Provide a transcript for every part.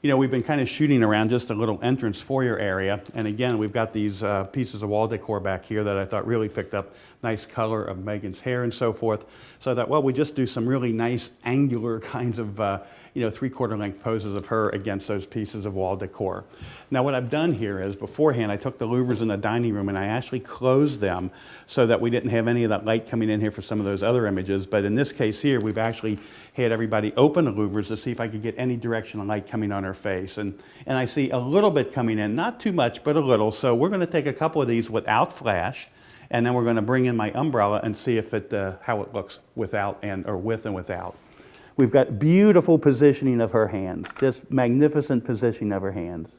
we've been kind of shooting around just a little entrance foyer area. And again, we've got these pieces of wall decor back here that I thought really picked up nice color of Megan's hair and so forth. So I thought, well, we just do some really nice angular kinds of, 3/4 length poses of her against those pieces of wall decor. Now what I've done here is beforehand, I took the louvers in the dining room and I actually closed them so that we didn't have any of that light coming in here for some of those other images. But in this case here, we've actually had everybody open the louvers to see if I could get any direction of light coming on her face. And I see a little bit coming in, not too much, but a little. So we're going to take a couple of these without flash, and then we're going to bring in my umbrella and see if how it looks without or with and without. We've got beautiful positioning of her hands, just magnificent positioning of her hands.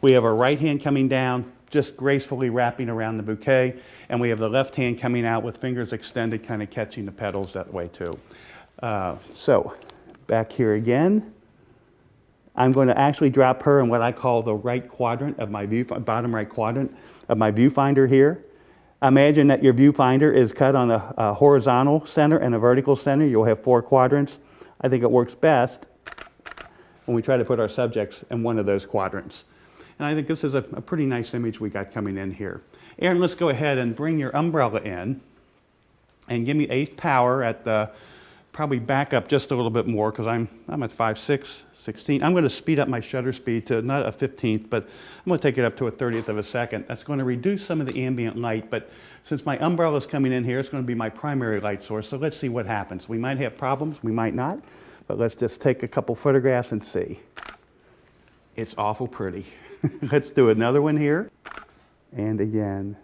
We have her right hand coming down, just gracefully wrapping around the bouquet, and we have the left hand coming out with fingers extended, kind of catching the petals that way too. So back here again, I'm going to actually drop her in what I call the right quadrant of my bottom right quadrant of my viewfinder here. Imagine that your viewfinder is cut on a horizontal center and a vertical center. You'll have 4 quadrants. I think it works best when we try to put our subjects in one of those quadrants. And I think this is a pretty nice image we got coming in here. Aaron, let's go ahead and bring your umbrella in and give me 8th power at the, probably back up just a little bit more because I'm at 5/6, 16. I'm going to speed up my shutter speed to not a 15th, but I'm going to take it up to a 30th of a second. That's going to reduce some of the ambient light, but since my umbrella is coming in here, it's going to be my primary light source, so let's see what happens. We might have problems, we might not, but let's just take a couple photographs and see. It's awful pretty. Let's do another one here. And again.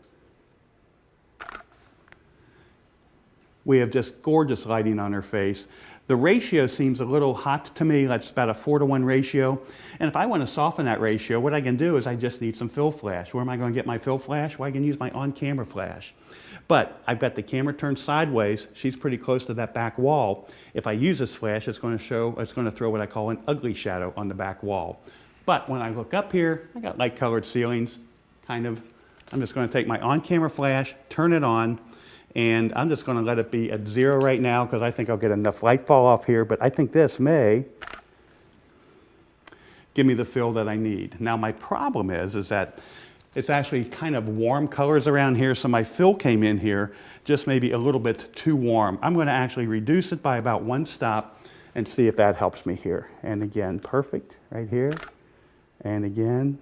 We have just gorgeous lighting on her face. The ratio seems a little hot to me. That's about a 4-to-1 ratio. And if I want to soften that ratio, what I can do is I just need some fill flash. Where am I going to get my fill flash? Well, I can use my on-camera flash. But I've got the camera turned sideways. She's pretty close to that back wall. If I use this flash, it's going to throw what I call an ugly shadow on the back wall. But when I look up here, I got light-colored ceilings, kind of. I'm just going to take my on-camera flash, turn it on, and I'm just going to let it be at 0 right now because I think I'll get enough light fall off here, but I think this may give me the fill that I need. Now my problem is that it's actually kind of warm colors around here, so my fill came in here just maybe a little bit too warm. I'm going to actually reduce it by about 1 stop and see if that helps me here. And again, perfect right here. And again.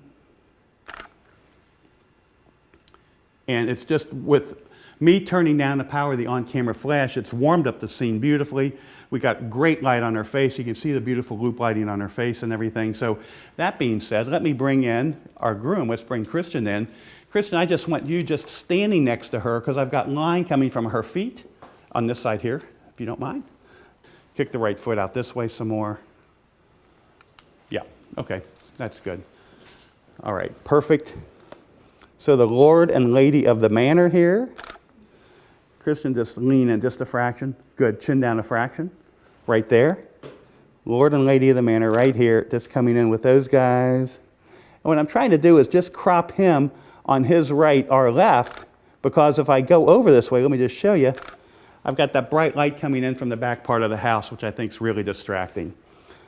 And it's just with me turning down the power of the on-camera flash, it's warmed up the scene beautifully. We got great light on her face. You can see the beautiful loop lighting on her face and everything. So that being said, let me bring in our groom. Let's bring Christian in. Christian, I just want you just standing next to her because I've got line coming from her feet on this side here, if you don't mind. Kick the right foot out this way some more. Yeah, okay, that's good. All right, perfect. So the Lord and Lady of the Manor here. Christian, just lean in just a fraction. Good, chin down a fraction. Right there. Lord and Lady of the Manor right here, just coming in with those guys. And what I'm trying to do is just crop him on his right or left, because if I go over this way, let me just show you, I've got that bright light coming in from the back part of the house, which I think is really distracting.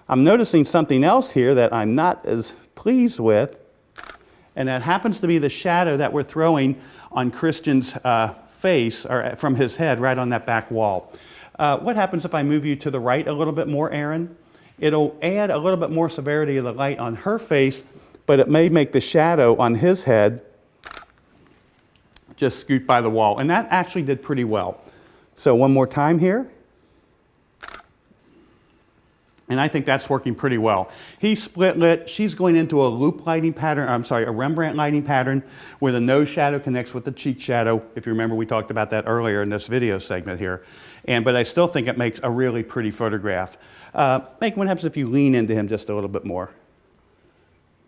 I'm noticing something else here that I'm not as pleased with, and that happens to be the shadow that we're throwing on Christian's face, or from his head, right on that back wall. What happens if I move you to the right a little bit more, Aaron? It'll add a little bit more severity of the light on her face, but it may make the shadow on his head just scoot by the wall. And that actually did pretty well. So one more time here. And I think that's working pretty well. He's split lit. She's going into a loop lighting pattern, a Rembrandt lighting pattern where the nose shadow connects with the cheek shadow. If you remember, we talked about that earlier in this video segment here. But I still think it makes a really pretty photograph. What happens if you lean into him just a little bit more?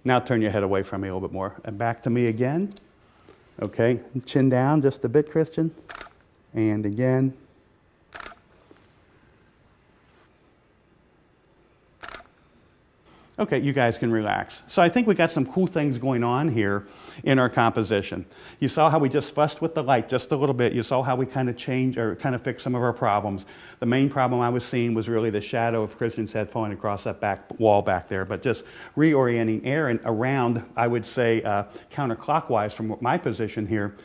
Now turn your head away from me a little bit more. And back to me again. Okay, chin down just a bit, Christian. And again. Okay, you guys can relax. So I think we got some cool things going on here in our composition. You saw how we just fussed with the light just a little bit. You saw how we kind of changed or kind of fixed some of our problems. The main problem I was seeing was really the shadow of Christian's head falling across that back wall back there. But just reorienting Aaron around, I would say, counterclockwise from my position here,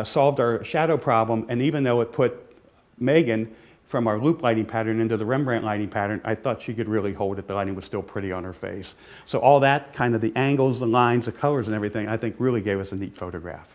solved our shadow problem. And even though it put Megan from our loop lighting pattern into the Rembrandt lighting pattern, I thought she could really hold it. The lighting was still pretty on her face. So all that, kind of the angles, the lines, the colors and everything, I think really gave us a neat photograph.